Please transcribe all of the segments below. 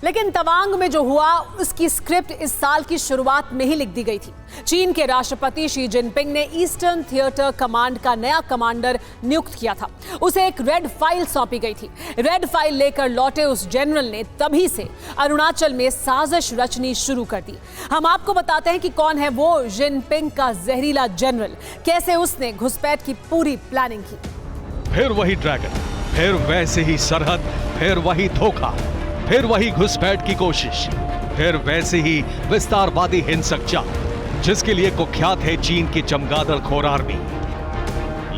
लेकिन तवांग में जो हुआ उसकी स्क्रिप्ट इस साल की शुरुआत में ही लिख दी गई थी। चीन के राष्ट्रपति शी जिनपिंग ने ईस्टर्न थिएटर कमांड का नया कमांडर नियुक्त किया था। उसे एक रेड फाइल सौंपी गई थी। रेड फाइल लेकर लौटे उस जनरल ने तभी से अरुणाचल में साजिश रचनी शुरू कर दी। हम आपको बताते हैं कि कौन है वो जिनपिंग का जहरीला जनरल, कैसे उसने घुसपैठ की पूरी प्लानिंग की। फिर वही ड्रैगन, फिर वैसे ही सरहद, फिर वही धोखा, फिर वही घुसपैठ की कोशिश, फिर वैसे ही विस्तारवादी हिंसक चाल, जिसके लिए कुख्यात है चीन की चमगादड़ खोर आर्मी।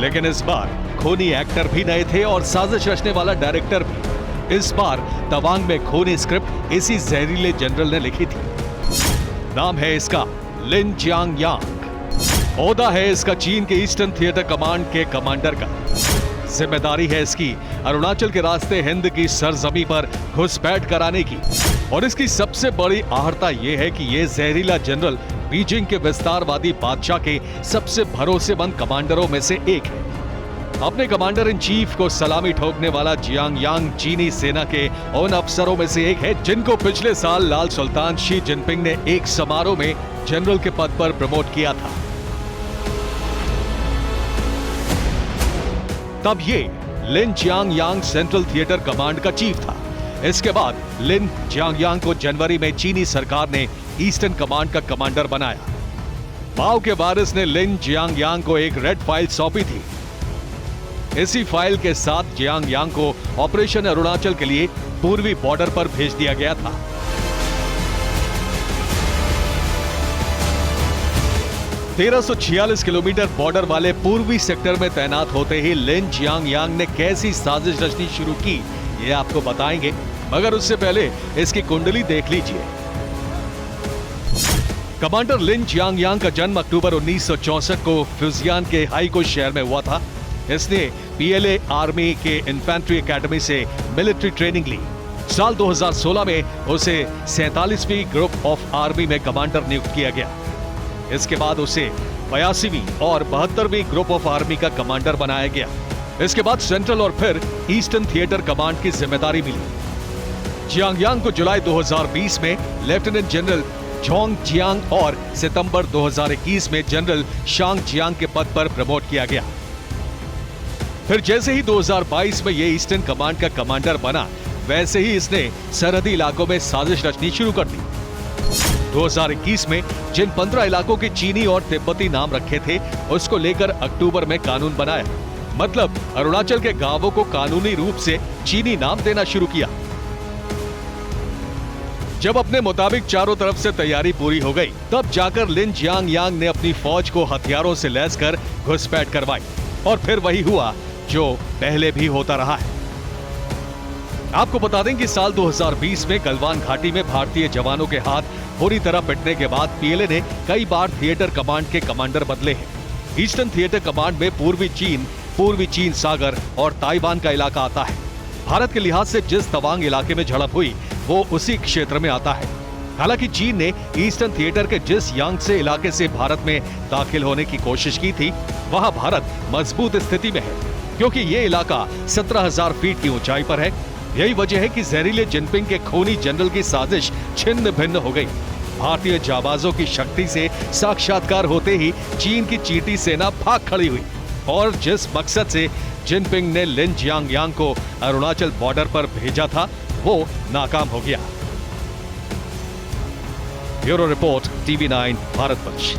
लेकिन इस बार खूनी एक्टर भी नए थे और साजिश रचने वाला डायरेक्टर भी। इस बार तवांग में खूनी स्क्रिप्ट इसी जहरीले जनरल ने लिखी थी। नाम है इसका लिन जियांगयांग। ओहदा है इसका चीन के ईस्टर्न थिएटर कमांड के कमांडर का। जिम्मेदारी है इसकी अरुणाचल के रास्ते हिंद की सरजमी पर घुसपैठ कराने की। और इसकी सबसे बड़ी आहर्ता यह है कि यह जहरीला जनरल बीजिंग के विस्तारवादी बादशाह के सबसे भरोसेमंद कमांडरों में से एक है। अपने कमांडर इन चीफ को सलामी ठोकने वाला जियांगयांग चीनी सेना के उन अफसरों में से एक है जिनको पिछले साल लाल सुल्तान शी जिनपिंग ने एक समारोह में जनरल के पद पर प्रमोट किया था। तब ये लिन जियांगयांग सेंट्रल थिएटर कमांड का चीफ था। इसके बाद लिन जियांगयांग को जनवरी में चीनी सरकार ने ईस्टर्न कमांड का कमांडर बनाया। माओ के वारिस ने लिन जियांगयांग को एक रेड फाइल सौंपी थी। इसी फाइल के साथ जियांगयांग को ऑपरेशन अरुणाचल के लिए पूर्वी बॉर्डर पर भेज दिया गया था। तेरह 1346 किलोमीटर बॉर्डर वाले पूर्वी सेक्टर में तैनात होते ही लिन जियांगयांग ने कैसी साजिश रचनी शुरू की, ये आपको बताएंगे, मगर उससे पहले इसकी कुंडली देख लीजिए। कमांडर लिन जियांगयांग का जन्म अक्टूबर 1964 को फ्यूजियान के हाइको शहर में हुआ था। इसने पीएलए आर्मी के इन्फेंट्री एकेडमी से मिलिट्री ट्रेनिंग ली। साल 2016 में उसे 47वीं ग्रुप ऑफ आर्मी में कमांडर नियुक्त किया गया। इसके बाद उसे 82वीं और 72वीं ग्रुप ऑफ आर्मी का कमांडर बनाया गया। इसके बाद सेंट्रल और फिर ईस्टर्न थिएटर कमांड की जिम्मेदारी मिली। जियांगयांग को जुलाई 2020 में लेफ्टिनेंट जनरल जोंग जियांग और सितंबर 2021 में जनरल शांग जियांग के पद पर प्रमोट किया गया। फिर जैसे ही 2022 में ये ईस्टर्न कमांड का कमांडर बना, वैसे ही इसने सरहदी इलाकों में साजिश रचनी शुरू कर दी। 2021 में जिन 15 इलाकों के चीनी और तिब्बती नाम रखे थे, उसको लेकर अक्टूबर में कानून बनाया। मतलब अरुणाचल के गांवों को कानूनी रूप से चीनी नाम देना शुरू किया। जब अपने मुताबिक चारों तरफ से तैयारी पूरी हो गई, तब जाकर लिन जियांगयांग ने अपनी फौज को हथियारों से लैस कर घुसपैठ करवाई। और फिर वही हुआ जो पहले भी होता रहा है। आपको बता दें कि साल 2020 में गलवान घाटी में भारतीय जवानों के हाथ पूरी तरह पिटने के बाद पीएलए ने कई बार थिएटर कमांड के कमांडर बदले हैं। ईस्टर्न थिएटर कमांड में पूर्वी चीन सागर और ताइवान का इलाका आता है। भारत के लिहाज से जिस तवांग इलाके में झड़प हुई, वो उसी क्षेत्र में आता है। हालांकि चीन ने ईस्टर्न थिएटर के जिस यांगसे इलाके से भारत में दाखिल होने की कोशिश की थी, वहां भारत मजबूत स्थिति में है, क्योंकि ये इलाका 17,000 फीट की ऊंचाई पर है। यही वजह है कि जहरीले जिनपिंग के खूनी जनरल की साजिश छिन्न भिन्न हो गई। भारतीय जाबाजों की शक्ति से साक्षात्कार होते ही चीन की चींटी सेना भाग खड़ी हुई और जिस मकसद से जिनपिंग ने लिन जियांगयांग को अरुणाचल बॉर्डर पर भेजा था, वो नाकाम हो गया। Bureau report, TV9 Bharatvarsh.